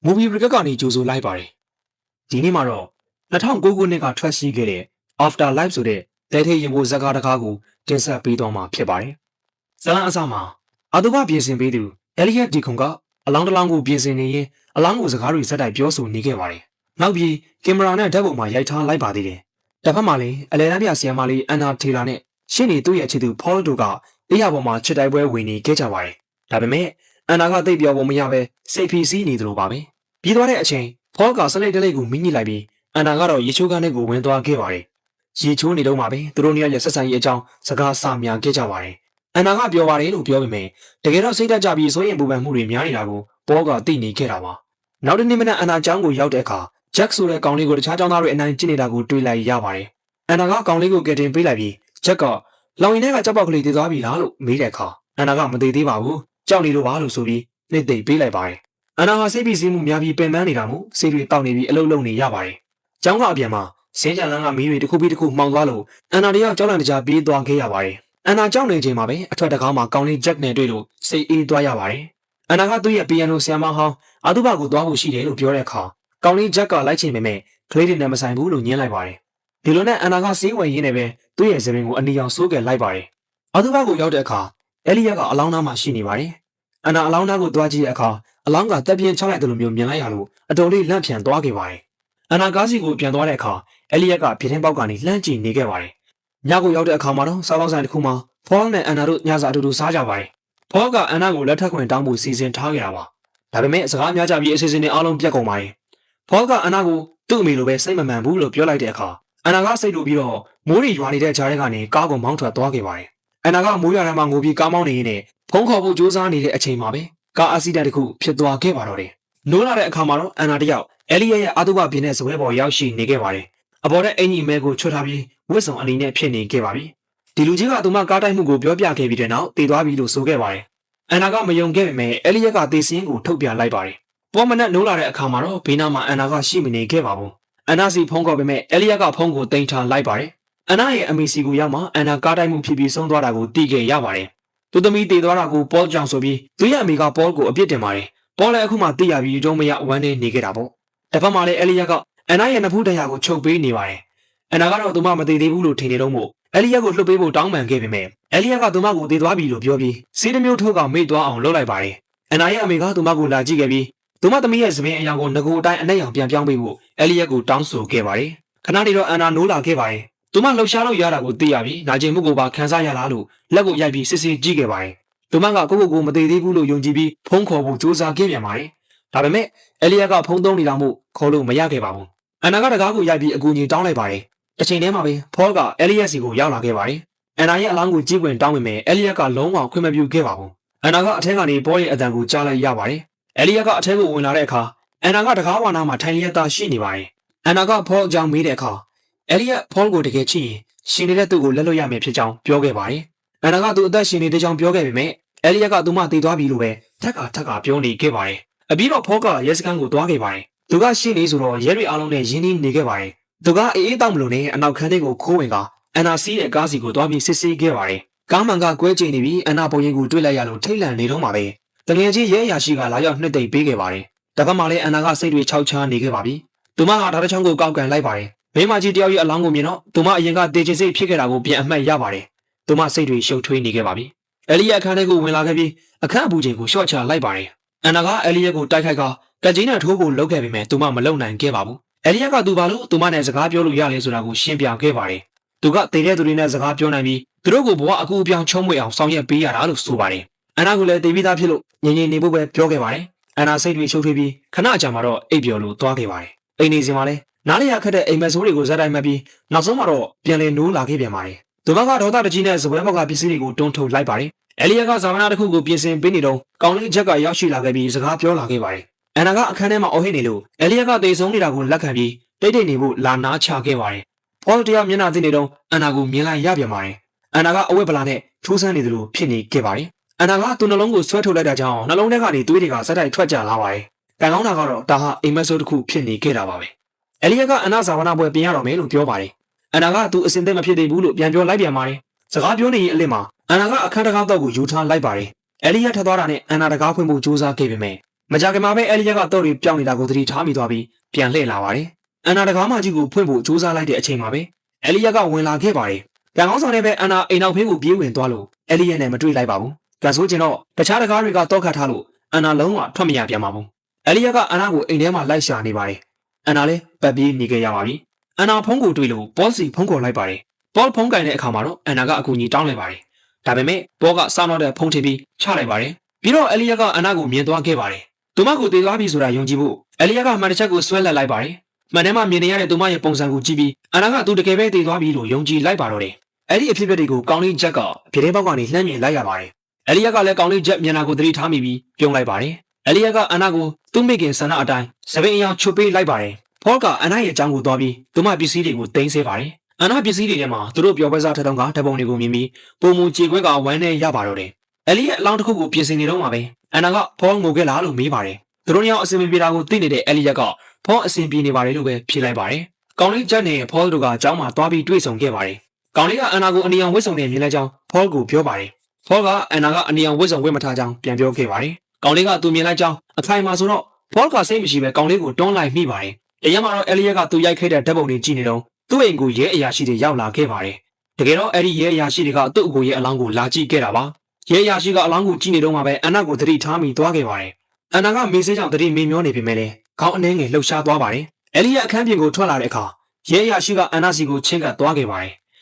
Movie Break ကနေကြိုဆိုလိုက်ပါတယ်ဒီနေ့မှာတော့2009ခုနှစ်ကထွက်ရှိခဲ့တဲ့ After Life ဆိုတဲ့တဲထိရင်ပိုဇာတ်ကားတစ်ကားကိုတင်ဆက်ပေးတော့မှာဖြစ်ပါတယ်ဇလန်အစမှာအာတုဘပြင်ဆင်ပေးသူ Elliot Deacon ကအလောင်းတစ်လောင်းကိုပြင်ဆင်နေရင်အလောင်းကိုစကားတွေစက်တိုက်ပြောဆိုနေခဲ့ပါတယ်နောက်ပြီးကင်မရာနဲ့ဓာတ်ပုံမှာရိုက်ထားလိုက်ပါသေးတယ်တစ်ဖက်မှာလည်းအလဲတန်းပြဆီယမ်မာလေးအန်နာထေလာနဲ့ရှင်းနေသူ့ရဲ့ချစ်သူ Paul တို့ကတရားပေါ်မှာချစ်တိုက်ပွဲဝင်နေခဲ့ကြပါတယ်ဒါပေမဲ့အန်နာကသိပ်ပြောဖို့မရပဲစိတ်ဖိစီးနေသလိုပါပဲပြီးသွားတဲ့အချိန်ဖောကစလိတ်တလိတ်ကိုမိညစ်လိုက်ပြီးအန်နာကတော့ရေချိုးကန်းထဲကိုဝင်သွားခဲ့ပါတယ်ရေချိုးနေတော့မှပဲသူတို့နှစ်ယောက်ရဲ့ဆက်ဆံရေးအကြောင်းစကားဆများခဲ့ကြပါတယ်အန်နာကပြောပါတယ်လို့ပြောပေမဲ့တကယ်တော့စိတ်တက်ကြပြီးစိုးရင်ပူပန်မှုတွေများနေတာကိုဘောကသိနေခဲ့တာပါနောက်တစ်နေ့မနက်အန်နာကျောင်းကိုရောက်တဲ့အခါဂျက်ဆိုတဲ့ကောင်လေးကိုတခြားကျောင်းသားတွေအနိုင်ကျင့်နေတာကိုတွေ့လိုက်ရပါတယ်အန်နာကကောင်လေးကိုကယ်တင်ပေးလိုက်ပြီးဂျက်ကလောင်ရင်ထဲကကြောက်ပေါက်ကလေးတည်သွားပြီလားလို့မေးတဲ့အခါအန်နာကမသိသေးပါဘူးကြောက်နေလို့ပါလို့ဆိုပြီးနှိမ့်သိမ့်ပေးလိုက်ပါတယ်အန်နာဟာစိတ်ဖိစီးမှုများပြီးပင်ပန်းနေတာမို့စိတ်တွေတောက်နေပြီးအလုံးလုံးနေရပါတယ်။ကျောင်းကအပြန်မှာစင်းကြံလန်းကမီးတွေတစ်ခုပြီးတစ်ခုမှောင်သွားလို့အန်နာတယောက်ကြောက်လန့်တကြားပြေးသွားခဲ့ရပါတယ်။အန်နာကြောက်နေချိန်မှာပဲအထက်တကားမှာကောင်းလေးဂျက်နဲ့တွေ့လို့စိတ်အေးသွားရပါတယ်။အန်နာကသူ့ရဲ့ပီယန်နိုဆရာမဟောင်းအာတုဘကိုသွားဖို့ရှိတယ်လို့ပြောတဲ့အခါကောင်းလေးဂျက်ကလိုက်ချင်ပေမဲ့ကလေးတွေနဲ့မဆိုင်ဘူးလို့ညင်းလိုက်ပါတယ်။ဒီလိုနဲ့အန်နာကစေးဝင်ရင်းနဲ့ပဲသူ့ရဲ့စပင်ကိုအနီအောင်ဆိုးကယ်လိုက်ပါတယ်။အာတုဘကိုရောက်တဲ့အခါအဲလီယာကအလောင်းသားမှာရှိနေပါတယ်။အန်နာအလောင်းသားကိုသွားကြည့်တဲ့အခါအလောင်းကတက်ပြင်းချလိုက်တယ်လို့မျိုးမြင်လိုက်ရလို့အတော်လေးလန့်ဖြန်သွားခဲ့ပါတယ်။အန်နာကားစီကိုပြန်သွားတဲ့အခါအဲလီယက်ကပြတင်းပေါက်ကနေလှမ်းကြည့်နေခဲ့ပါတယ်။ညကိုရောက်တဲ့အခါမှာတော့စားပေါင်းဆိုင်တစ်ခုမှာဖောနဲ့အန်နာတို့ညစာအတူတူစားကြပါတယ်။ဖောကအန်နာကိုလက်ထပ်ခွင့်တောင်းဖို့စီစဉ်ထားခဲ့တာပါ။ဒါပေမဲ့စကားများကြပြီးအစီအစဉ်တွေအားလုံးပြတ်ကုန်ပါတယ်။ဖောကအန်နာကိုသူ့အမေလိုပဲစိတ်မမှန်ဘူးလို့ပြောလိုက်တဲ့အခါအန်နာကစိတ်လိုပြီးတော့မိုးရီရွာနေတဲ့ကြားထဲကနေကားကိုမောင်းထွက်သွားခဲ့ပါတယ်။အန်နာကမိုးရွာထဲမှာငိုပြီးကားမောင်းနေရင်းနဲ့ဖုန်းခေါ်ဖို့ကြိုးစားနေတဲ့အချိန်မှာပဲကားအက်ဆီဒန့်တစ်ခုဖြစ်သွားခဲ့ပါတော့တယ်။နိုးလာတဲ့အခါမှာတော့အန်နာတယောက်အဲလီယာရဲ့အာတုဘပြင်းတဲ့ဇပွဲပေါ်ရောက်ရှိနေခဲ့ပါတယ်။အပေါ်တဲ့အင်ကြီးမဲကိုချွတ်ထားပြီးဝစ်စုံအလီနဲ့ဖြစ်နေခဲ့ပါပြီ။ဒီလူကြီးကသူမကားတိုက်မှုကိုပြောပြခဲ့ပြီးတဲ့နောက်တည်သွားပြီလို့ဆိုခဲ့ပါတယ်။အန်နာကမယုံခဲ့ပေမဲ့အဲလီယာကသေစင်းကိုထုတ်ပြလိုက်ပါတယ်။ပေါ်မနက်နိုးလာတဲ့အခါမှာတော့ဘေးနားမှာအန်နာကရှိမနေခဲ့ပါဘူး။အန်နာစီဖုန်းခေါ်ပေမဲ့အဲလီယာကဖုန်းကိုတင်ထားလိုက်ပါတယ်။အန်နာရဲ့အမေစီကိုရောက်မှအန်နာကားတိုက်မှုဖြစ်ပြီးဆုံးသွားတာကိုသိခဲ့ရပါတယ်။သူသမီးတည်သွားတာကိုပေါကြောင့်ဆိုပြီးသူရဲ့အမေကပေါကိုအပြစ်တင်ပါတယ်။ပေါလည်းအခုမှသိရပြီးတုံးမရဝမ်းနေနေခဲ့တာပေါ့။တစ်ဖက်မှာလည်းအဲလီယာကအန်နာရဲ့နဖူးတရားကိုချုပ်ပေးနေပါတယ်။အန်နာကတော့သူမမသိသေးဘူးလို့ထင်နေတော့မို့အဲလီယာကိုလှုပ်ပေးဖို့တောင်းပန်ခဲ့ပေမဲ့အဲလီယာကသူမကိုတည်သွားပြီလို့ပြောပြီးစီးတစ်မျိုးထုတ်ကမေ့သွားအောင်လုပ်လိုက်ပါတယ်။အန်နာရဲ့အမေကသူမကိုလာကြည့်ခဲ့ပြီးသူမသမီးရဲ့စပင်းအယောင်ကိုငကိုအတိုင်းအနှက်ရောင်ပြန်ပြောင်းပေးဖို့အဲလီယာကိုတောင်းဆိုခဲ့ပါတယ်။ခဏနေတော့အန်နာနိုးလာခဲ့ပါတယ်။သူမလှုပ်ရှားလို့ရတာကိုသိရပြီးနာကျင်မှုကိုပါခံစားရလားလို့လက်ကိုရိုက်ပြီးစစ်စစ်ကြည့်ခဲ့ပါတယ်။သူမကကိုမသေးသေးဘူးလို့ယုံကြည်ပြီးဖုန်းခေါ်ဖို့ကြိုးစားခဲ့ပြန်ပါတယ်။ဒါပေမဲ့အဲလီယာကဖုန်းသုံးနေတာမို့ခေါ်လို့မရခဲ့ပါဘူး။အန်နာကတကားကိုရိုက်ပြီးအကူအညီတောင်းလိုက်ပါတယ်။တစ်ချိန်တည်းမှာပဲဖောကအဲလီယာစီကိုရောက်လာခဲ့ပါတယ်။အန်နာရဲ့အလောင်းကိုကြည့်ခွင့်တောင်းပေမဲ့အဲလီယာကလုံးဝခွင့်မပြုခဲ့ပါဘူး။အန်နာကအထက်ကနေဘောရဲ့အတန်ကိုကြားလိုက်ရပါတယ်။အဲလီယာကအထက်ကိုဝင်လာတဲ့အခါအန်နာကတကားဝါနာမှာထိုင်လျက်သားရှိနေပါတယ်။အန်နာကဖောအကြောင်းမေးတဲ့အခါအဲလီယာဖောကိုတကယ်ချစ်ရင်ရှင်နေတဲ့သူ့ကိုလက်လွတ်ရမယ်ဖြစ်ကြောင်းပြောခဲ့ပါတယ်။အန်နာကသူ့အသက်ရှင်နေတဲ့ကြောင်းပြောခဲ့ပေမဲ့အဲလီယာကသူမတည်သွားပြီလို့ပဲထက်ကပြောနေခဲ့ပါတယ်။အပြီးတော့ဖောကရဲစခန်းကိုသွားခဲ့ပါတယ်။သူကရှင်းနေဆိုတော့ရဲတွေအားလုံးနဲ့ရင်းနှီးနေခဲ့ပါတယ်။သူကအေးအေးတောက်မလို့နဲ့အနောက်ခန်းထဲကိုခိုးဝင်ကအန်နာစီးတဲ့ကားစီကိုသွားပြီးစစ်ဆေးခဲ့ပါတယ်။ကားမှန်ကကွဲကျိန်နေပြီးအန်နာပုံရိပ်ကိုတွေ့လိုက်ရလို့ထိတ်လန့်နေတော့မှပဲတကယ်ကြီးရဲအရာရှိကလာရောက်နှစ်သိမ့်ပေးခဲ့ပါတယ်။တစ်ဖက်မှာလည်းအန်နာကစိတ်တွေခြောက်ခြားနေခဲ့ပါပြီ။သူမကဓာတ်ချောင်းကိုကောက်ကန်လိုက်ပါတယ်။မိမကြီးတယောက်ရဲ့အလောင်းကိုမြင်တော့သူမအရင်ကတေချင်စိတ်ဖြစ်ခဲ့တာကိုပြန်အမှတ်ရပါတယ်။သူမစိတ်တွေရှုပ်ထွေးနေခဲ့ပါပြီ။အဲလီယာအခန်းထဲကိုဝင်လာခဲ့ပြီးအခန်းအပူချိန်ကိုရှော့ချလိုက်ပါတယ်။အန်နာကအဲလီယာကိုတိုက်ခိုက်ကကကြီးနဲ့ထိုးဖို့လုပ်ခဲ့ပေမဲ့သူမမလုံနိုင်ခဲ့ပါဘူး။အဲလီယာကသူဘာလို့သူမနဲ့စကားပြောလို့ရလဲဆိုတာကိုရှင်းပြခဲ့ပါတယ်။သူကတည်တဲ့သူတွေနဲ့စကားပြောနိုင်ပြီးသူတို့ကိုဘဝအကူအပြောင်းချုံးမွေအောင်ဆောင်ရွက်ပေးရတာလို့ဆိုပါတယ်။အန်နာကလည်းတည်ပြီးသားဖြစ်လို့ငြိမ်ငြိမ်နေဖို့ပဲပြောခဲ့ပါတယ်။အန်နာစိတ်တွေရှုပ်ထွေးပြီးခဏကြာမှတော့အိပ်ပျော်လို့သွားခဲ့ပါတယ်။အိမ်နေစဉ်မှာလည်းနားလျာခက်တဲ့အိမ်မက်ဆိုးတွေကိုဇက်တိုင်းမှတ်ပြီးနောက်ဆုံးမှာတော့ပြန်လည်နိုးလာခဲ့ပြန်ပါတယ်။သူမကဒေါသတကြီးနဲ့စပွဲဘောက်ကပစ္စည်းတွေကိုတွန်းထုတ်လိုက်ပါတယ်။အဲလီယာကဇာမနာတစ်ခုကိုပြင်ဆင်ပေးနေတော့ကောင်းလေးချက်ကရောက်ရှိလာခဲ့ပြီးစကားပြောလာခဲ့ပါတယ်။အန်နာကအခန်းထဲမှာအော်ဟစ်နေလို့အဲလီယာကသေဆုံးနေတာကိုလက်ခံပြီးတိတ်နေဖို့လာနာချခဲ့ပါတယ်။ဖော်တရားမျက်နှာသိနေတော့အန်နာကိုမြင်လိုက်ရပြန်ပါတယ်။အန်နာကအဝတ်ပလာနဲ့ထိုးဆန်းနေသလိုဖြစ်နေခဲ့ပါတယ်။အန်နာကသူ့နှလုံးကိုဆွဲထုတ်လိုက်တာကြောင့်နှလုံးထဲကနေသွေးတွေကစက်တိုက်ထွက်ကြလာပါတယ်။ကံကောင်းတာကတော့ဒါဟာအိမ်မက်ဆိုးတစ်ခုဖြစ်နေခဲ့တာပါပဲ။အဲလီယာကအန်နာဇာဝနာပွဲပြင်ရတော့မယ်လို့ပြောပါတယ်။အန်နာကသူအစင်သက်မဖြစ်သေးဘူးလို့ပြန်ပြောလိုက်ပြန်ပါတယ်။စကားပြောနေရင်အလစ်မှာအန်နာကအခန်းတကားတော့ကိုယူထားလိုက်ပါတယ်။အဲလီယာထပ်သွားတာနဲ့အန်နာတကားဖွင့်ဖို့ကြိုးစားခဲ့ပေမဲ့ မကြခင်မှာပဲအဲလီယာကတော့တွေပြောင်းနေတာကိုသတိထားမိသွားပြီးပြန်လှည့်လာပါတယ်အန်နာတကားမကြီးကိုဖွင့်ဖို့ကြိုးစားလိုက်တဲ့အချိန်မှာပဲအဲလီယာကဝင်လာခဲ့ပါတယ်ကံကောင်းဆောင်နဲ့ပဲအန်နာအိမ်နောက်ဖေးကိုပြေးဝင်သွားလို့အဲလီယာနဲ့မတွေ့လိုက်ပါဘူးကံဆိုးချင်တော့တခြားတကားတွေကတော့ခတ်ထားလို့အန်နာလုံးဝထွက်မရပြန်ပါဘူးအဲလီယာကအန်နာကိုအိမ်ထဲမှာလိုက်ရှာနေပါတယ်အန်နာလည်းပတ်ပြေးနေခဲ့ရပါပြီအန်နာဖုန်းကိုတွေ့လို့ဘောစီဖုန်းခေါ်လိုက်ပါတယ်ဘောဖုန်းကင်တဲ့အခါမှာတော့အန်နာကအကူအညီတောင်းလိုက်ပါတယ်ဒါပေမဲ့ဘောကစောင်းတော့တဲ့ဖုန်းထည့်ပြီးချလိုက်ပါတယ်ပြီးတော့အဲလီယာကအန်နာကိုမြင်သွားခဲ့ပါတယ်သူမကိုတည်သွားပြီဆိုတာယုံကြည်ဖို့အဲလီယာကမှန်တစ်ချက်ကိုဆွဲလက်လိုက်ပါတယ်မှန်တယ်မှမြင်နေရတဲ့သူမရဲ့ပုံစံကိုကြည့်ပြီးအန်နာကသူတကယ်ပဲတည်သွားပြီလို့ယုံကြည်လိုက်ပါတော့တယ်အဲ့ဒီအဖြစ်အပျက်တွေကိုကောင်းလေးချက်ကပြေထဲပေါက်ကနေလှမ်းမြင်လိုက်ရပါတယ်အဲလီယာကလည်းကောင်းလေးချက်မျက်နှာကိုသတိထားမိပြီးပြုံးလိုက်ပါတယ်အဲလီယာကအန်နာကိုသူ့မိခင်ဆန္ဒအတိုင်းစပင်းအယောင်ချွတ်ပေးလိုက်ပါတယ်ဖော့ကအန်နာရဲ့အကြောင်းကိုသွားပြီးသူမပစ္စည်းတွေကိုတင်ဆေးပါတယ်အန်နာပစ္စည်းတွေထဲမှာသူတို့ပျော်ပွဲစားထထုံးကဓပုံတွေကိုမြင်ပြီးပုံမူကြေခွဲကဝမ်းနဲ့ရပါတော့တယ်အဲလီယာအလောင်းတစ်ခုကိုပြင်ဆင်နေတော့မှပဲအန်နာကဖော့ငိုခဲ့လားလို့မေးပါတယ်သူတို့ညောင်အစင်ပြေတာကိုသိနေတဲ့အဲလီယာကဖော့အစင်ပြေနေပါတယ်လို့ပဲဖြေလိုက်ပါတယ်ကောင်းလေးချက်နဲ့ဖော့တို့ကအကြောင်းမှသွားပြီးတွေ့ဆုံခဲ့ပါတယ်ကောင်းလေးကအန်နာကိုအနီအောင်ဝစ်ဆုံနေမြင်လိုက်ကြောင်းဖော့ကိုပြောပါတယ်ဖော့ကအန်နာကအနီအောင်ဝစ်ဆုံဝစ်မထားကြောင်းပြန်ပြောခဲ့ပါတယ်ကောင်းလေးကသူမြင်လိုက်ကြောင်းအခိုင်အမာဆိုတော့ဖော့ကစိတ်မရှိပဲကောင်းလေးကိုတွန်းလိုက်မိပါတယ်တရမှာတော့အဲလီယာကသူရိုက်ခဲ့တဲ့ဓာတ်ပုံတွေကြည့်နေတော့သူ့အိမ်ကိုရဲအရာရှိတွေရောက်လာခဲ့ပါတယ်တကယ်တော့အဲ့ဒီရဲအရာရှိတွေကသူ့အကိုရဲ့အလောင်းကိုလာကြည့်ခဲ့တာပါရဲအရာရှိကအလောင်းကိုကြည့်နေတော့မှပဲအန်နာကိုသတိထားမိသွားခဲ့ပါတယ်အန်နာကမေးစေးကြောင့်သတိမေ့မျောနေပြီမဲ့လေခေါင်းအနှဲငယ်လှုပ်ရှားသွားပါတယ်အဲလီယာအခန်းပြင်ကိုထွက်လာတဲ့အခါရဲအရာရှိကအန်နာစီကိုချင်းကပ်သွားခဲ့ပါတယ်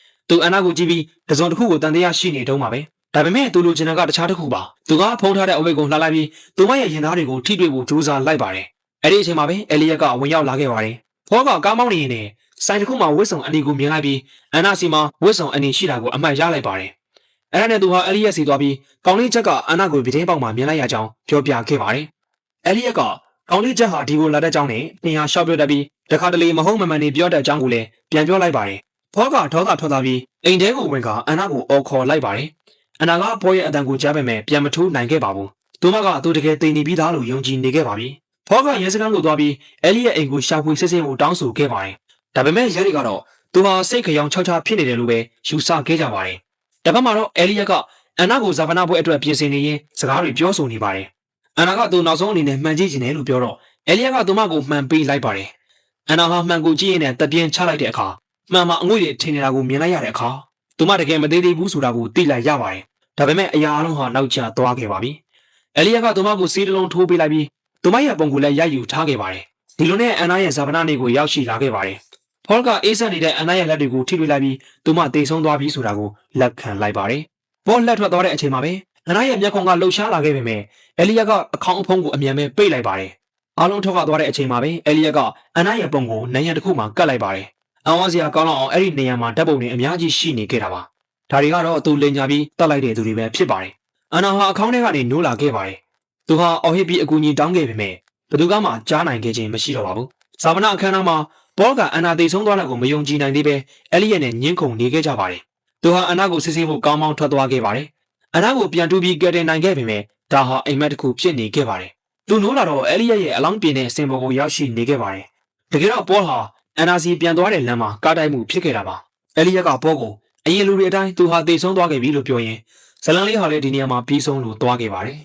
သူအန်နာကိုကြည့်ပြီးတစုံတစ်ခုကိုတန်တရားရှိနေတော့မှပဲဒါပေမဲ့သူလိုချင်တာကတခြားတစ်ခုပါသူကဖုံးထားတဲ့အဝိတ်ကိုလှလိုက်ပြီးသူမရဲ့ရင်သားတွေကိုထိတွေ့ဖို့ကြိုးစားလိုက်ပါတယ်အဲ့ဒီအချိန်မှာပဲအဲလီယာကဝင်ရောက်လာခဲ့ပါတယ်ဖောကကားမောင်းနေရင်ဆိုင်တစ်ခုမှာဝစ်ဆုံအနီကိုမြင်လိုက်ပြီးအန်နာစီမှာဝစ်ဆုံအနီရှိတာကိုအမှတ်ရလိုက်ပါတယ်အဲ့ဒါနဲ့သူဟာအဲလီယာစီသွားပြီးကောင်းလေးချက်ကအန်နာကိုပြတင်းပေါက်မှာမြင်လိုက်ရကြောင်းပြောပြခဲ့ပါတယ်အဲလီယာကကောင်းလေးချက်ဟာဒီကိုလာတဲ့ကြောင်းနဲ့တင်ဟာရှော့ပြတ်တတ်ပြီးတခါတလေမဟုတ်မမှန်နေပြောတဲ့အကြောင်းကိုလည်းပြန်ပြောလိုက်ပါတယ်ဖောကဒေါသထွက်သွားပြီးအိမ်ထဲကိုဝင်ကအန်နာကိုအော်ခေါ်လိုက်ပါတယ်အန်နာကဖောရဲ့အတန်ကိုကြားပေမဲ့ပြန်မထိုးနိုင်ခဲ့ပါဘူးသူမကသူတကယ်တိမ်နေပြီးသားလို့ယုံကြည်နေခဲ့ပါပြီဖောကရဲစခန်းကိုသွားပြီးအဲလီယာအိမ်ကိုရှာဖွေစစ်ဆေးဖို့တောင်းဆိုခဲ့ပါတယ်ဒါပေမဲ့ရဲတွေကတော့သူဟာစိတ်ခရောင်ချောက်ချဖြစ်နေတယ်လို့ပဲယူဆခဲ့ကြပါတယ်တပတ်မှာတော့အဲလီယာကအန်နာကိုဇာဗနာပွဲအတွက်ပြင်ဆင်နေရင်စကားတွေပြောဆိုနေပါတယ်အန်နာကသူနောက်ဆုံးအနေနဲ့မှန်ကြည့်နေတယ်လို့ပြောတော့အဲလီယာကသူမကိုမှန်ပေးလိုက်ပါတယ်အန်နာဟာမှန်ကိုကြည့်ရင်တပြင်းချလိုက်တဲ့အခါမှန်မှာအငွေ့တွေထင်နေတာကိုမြင်လိုက်ရတဲ့အခါသူမတကယ်မသေးသေးဘူးဆိုတာကိုသိလိုက်ရပါတယ်ဒါပေမဲ့အရာအလုံးဟာနောက်ကျသွားခဲ့ပါပြီအဲလီယာကသူမကိုစီးတလုံးထိုးပေးလိုက်ပြီးသူမရဲ့ပုံကိုလည်းရိုက်ယူထားခဲ့ပါတယ်ဒီလိုနဲ့အန်နာရဲ့ဇာဗနာနေကိုရောက်ရှိလာခဲ့ပါတယ်ဖောကအေးဆက်နေတဲ့အန်နာရဲ့လက်တွေကိုထိတွေ့လိုက်ပြီးသူမတေဆုံးသွားပြီဆိုတာကိုလက်ခံလိုက်ပါတယ်ဘောလက်ထွက်သွားတဲ့အချိန်မှာပဲအန်နာရဲ့မျက်ခုံးကလှုပ်ရှားလာခဲ့ပေမဲ့အဲလီယာကအခေါင်းအဖုံးကိုအမြန်ပဲပိတ်လိုက်ပါတယ်အားလုံးထွက်သွားတဲ့အချိန်မှာပဲအဲလီယာကအန်နာရဲ့ပုံကိုနေရန်တစ်ခုမှကတ်လိုက်ပါတယ်အန်ဝါစီယာကောင်းလောက်အောင်အဲ့ဒီနေရန်မှာဓာတ်ပုံတွေအများကြီးရှိနေခဲ့တာပါဒါတွေကတော့သူလိန်ညာပြီးတတ်လိုက်တဲ့သူတွေပဲဖြစ်ပါတယ်အန်နာဟာအခေါင်းထဲကနေနိုးလာခဲ့ပါတယ်သူဟာအော်ဟစ်ပြီးအကူအညီတောင်းခဲ့ပေမဲ့ဘယ်သူမှကြားနိုင်ခဲ့ခြင်းမရှိတော့ပါဘူးဇာဗနာအခမ်းအနားမှာဘောကအန်နာသိဆုံးသွားတာကိုမယုံကြည်နိုင်သေးပဲအဲလီယာနဲ့ညှင်းခုန်နေခဲ့ကြပါတယ်သူဟာအန်နာကိုစစ်ဆေးဖို့ကောင်းမောင်းထွက်သွားခဲ့ပါတယ်အန်နာကိုပြန်တူပြီးကယ်တင်နိုင်ခဲ့ပေမဲ့ဒါဟာအိမ်မက်တစ်ခုဖြစ်နေခဲ့ပါတယ်သူနိုးလာတော့အဲလီယာရဲ့အလောင်းပြင်းတဲ့အစင်ပေါ်ကိုရောက်ရှိနေခဲ့ပါတယ်တကယ်တော့ဘောဟာအန်နာစီပြန်သွားတဲ့လမ်းမှာကားတိုက်မှုဖြစ်ခဲ့တာပါအဲလီယာကဘောကိုအရင်လူတွေအတိုင်းသူဟာသိဆုံးသွားခဲ့ပြီလို့ပြောရင်ဇလန်လေးဟာလည်းဒီနေရာမှာပြီးဆုံးလို့သွားခဲ့ပါတယ်